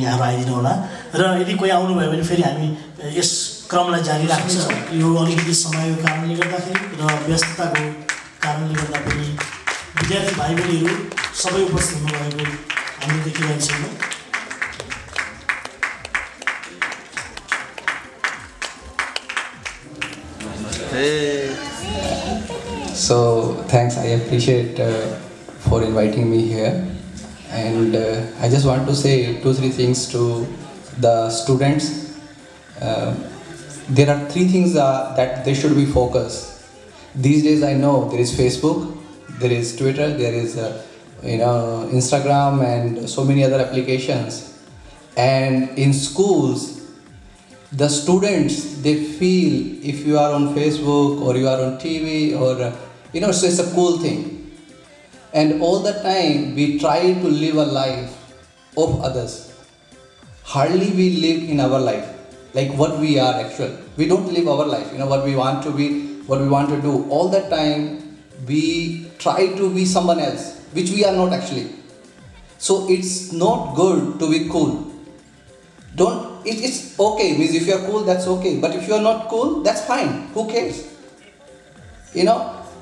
यहाँहरु आइदिनु होला र यदि कोही आउनु भयो भने फेरि हामी यस क्रमलाई जारी राख्छौँ। यो अलिकति समयको कारणले गर्दाखेरि र व्यस्तताको कारणले गर्दा पनि विद्यार्थी भाइ बहिनीहरू सबै उपस्थित हुनुभएको हामी देखिरहेका छौँ। So thanks, I appreciate for inviting me here, and I just want to say 2-3 things to the students. There are 3 things that they should be focused. These days I know there is Facebook, there is Twitter, there is Instagram and so many other applications, and in schools the students, they feel if you are on Facebook or you are on TV or so it's a cool thing, and all the time we try to live a life of others. Hardly we live in our life like what we are actual. We don't live our life, what we want to be, what we want to do. All the time we try to be someone else, which we are not actually. So it's not good to be cool. It's okay, means if you are cool, that's okay. But if you are not cool, that's fine. Who cares?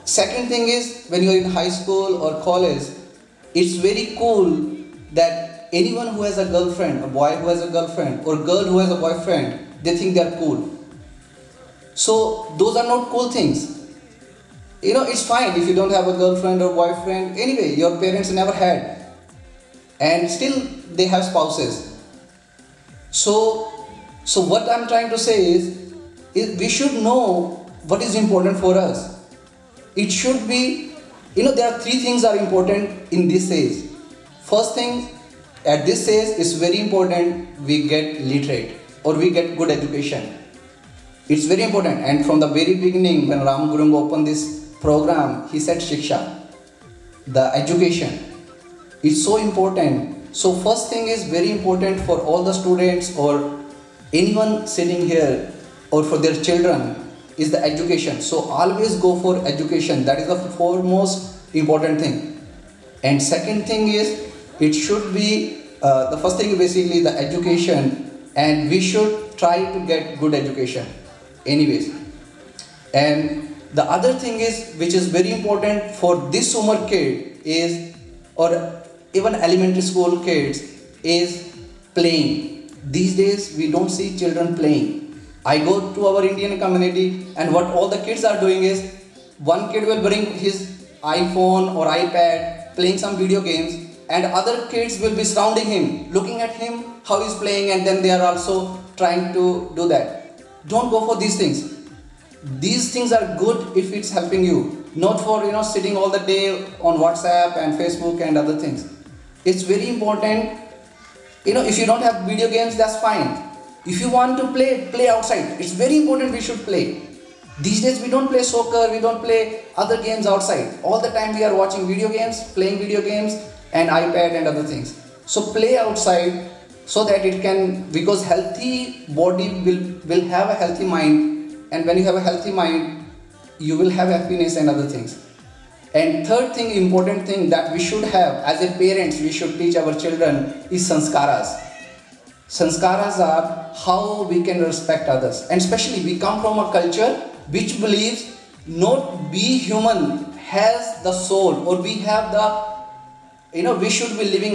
Second thing is, when you are in high school or college, it's very cool that anyone who has a girlfriend, a boy who has a girlfriend, or girl who has a boyfriend, they think they are cool. So those are not cool things. It's fine if you don't have a girlfriend or boyfriend. Anyway, your parents never had, and still they have spouses. So what I'm trying to say is we should know what is important for us. It should be, there are 3 things that are important in this age. First thing, at this age, it's very important we get literate or we get good education. It's very important. And from the very beginning, when Ram Gurung opened this program, he said Shiksha, the education. It's so important. So first thing is very important for all the students or anyone sitting here or for their children is the education. So always go for education. That is the foremost important thing. And second thing is, it should be, the first thing is basically the education, and we should try to get good education anyways. And the other thing is, which is very important for this Umar kid is, or even elementary school kids, is playing. These days we don't see children playing. I go to our Indian community, and what all the kids are doing is, one kid will bring his iPhone or iPad, playing some video games, and other kids will be surrounding him, looking at him, how he's playing, and then they are also trying to do that. Don't go for these things. These things are good if it's helping you, not for sitting all the day on WhatsApp and Facebook and other things. It's very important. If you don't have video games, that's fine. If you want to play outside. It's very important we should play. These days we don't play soccer, we don't play other games outside. All the time we are watching video games, playing video games and iPad and other things. So play outside so that it can, because healthy body will have a healthy mind, and when you have a healthy mind, you will have happiness and other things. And third thing, important thing that we should have as a parents, we should teach our children is sanskaras. Sanskaras are how we can respect others, and especially we come from a culture which believes not be human has the soul, or we have the, we should be living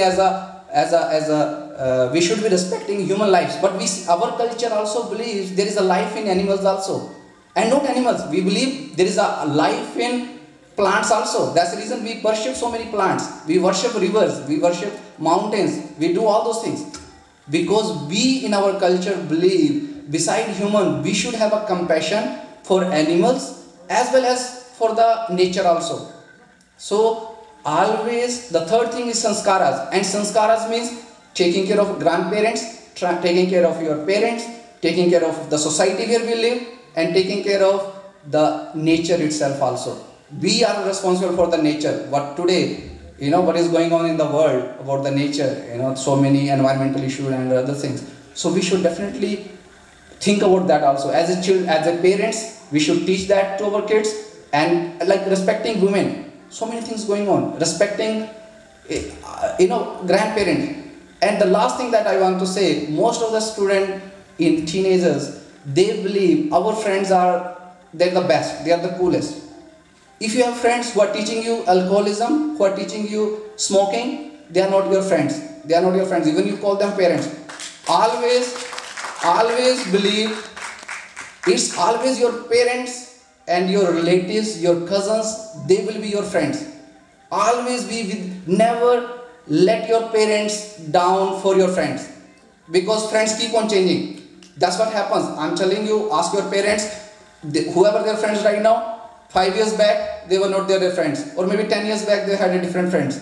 we should be respecting human lives, but our culture also believes there is a life in animals also, and not animals. We believe there is a life in plants also. That's the reason we worship so many plants. We worship rivers, we worship mountains, we do all those things. Because we in our culture believe beside human, we should have a compassion for animals as well as for the nature also. So always the third thing is sanskaras, and sanskaras means taking care of grandparents, taking care of your parents, taking care of the society where we live, and taking care of the nature itself also. We are responsible for the nature. But today, what is going on in the world about the nature, so many environmental issues and other things. So we should definitely think about that also. As a parents, we should teach that to our kids, and like respecting women. So many things going on. Respecting, grandparents. And the last thing that I want to say, most of the students in teenagers, they believe our friends they're the best, they are the coolest. If you have friends who are teaching you alcoholism, who are teaching you smoking, they are not your friends. They are not your friends, even you call them parents. Always believe it's always your parents and your relatives, your cousins, they will be your friends. Always be with, never let your parents down for your friends. Because friends keep on changing. That's what happens. I'm telling you, ask your parents, whoever their friends right now, 5 years back, they were not their friends. Or maybe 10 years back, they had a different friends.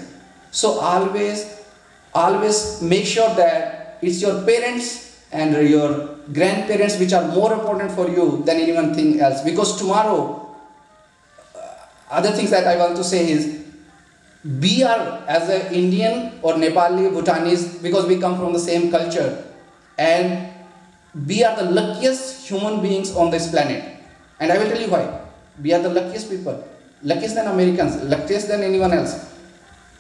So always make sure that it's your parents and your grandparents which are more important for you than anything else. Because tomorrow, other things that I want to say is, we are as an Indian or Nepali, Bhutanese, because we come from the same culture, and we are the luckiest human beings on this planet. And I will tell you why. We are the luckiest people, luckiest than Americans, luckiest than anyone else.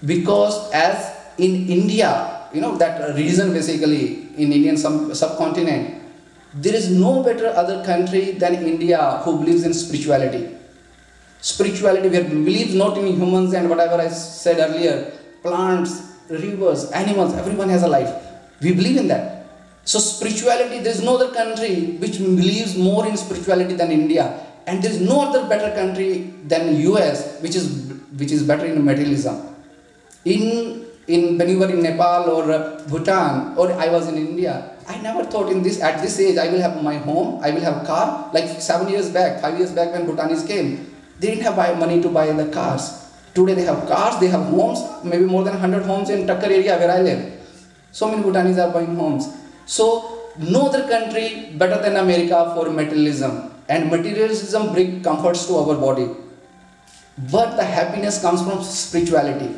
Because as in India, that region basically in Indian subcontinent, there is no better other country than India who believes in spirituality. Spirituality, where believes not in humans and whatever I said earlier, plants, rivers, animals, everyone has a life. We believe in that. So spirituality, there is no other country which believes more in spirituality than India. And there is no other better country than US which is better in materialism. When you were in Nepal or Bhutan, or I was in India, I never thought at this age I will have my home, I will have a car. Like 7 years back, 5 years back when Bhutanese came, they didn't have money to buy the cars. Today they have cars, they have homes, maybe more than 100 homes in Takkar area where I live. So many Bhutanese are buying homes. So no other country better than America for materialism. And materialism brings comforts to our body. But the happiness comes from spirituality.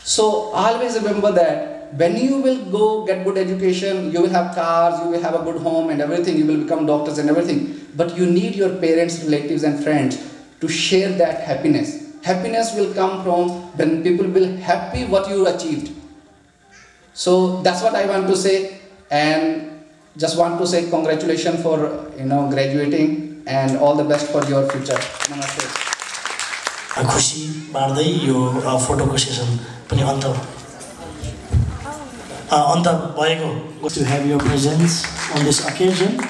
So always remember that when you will go get good education, you will have cars, you will have a good home and everything, you will become doctors and everything. But you need your parents, relatives and friends to share that happiness. Happiness will come from when people will be happy what you achieved. So that's what I want to say, and just want to say congratulations for graduating and all the best for your future. Namaste. खुशी बाँड्दै यो फोटोको session पनि अन्त भएको to have your presence on this occasion.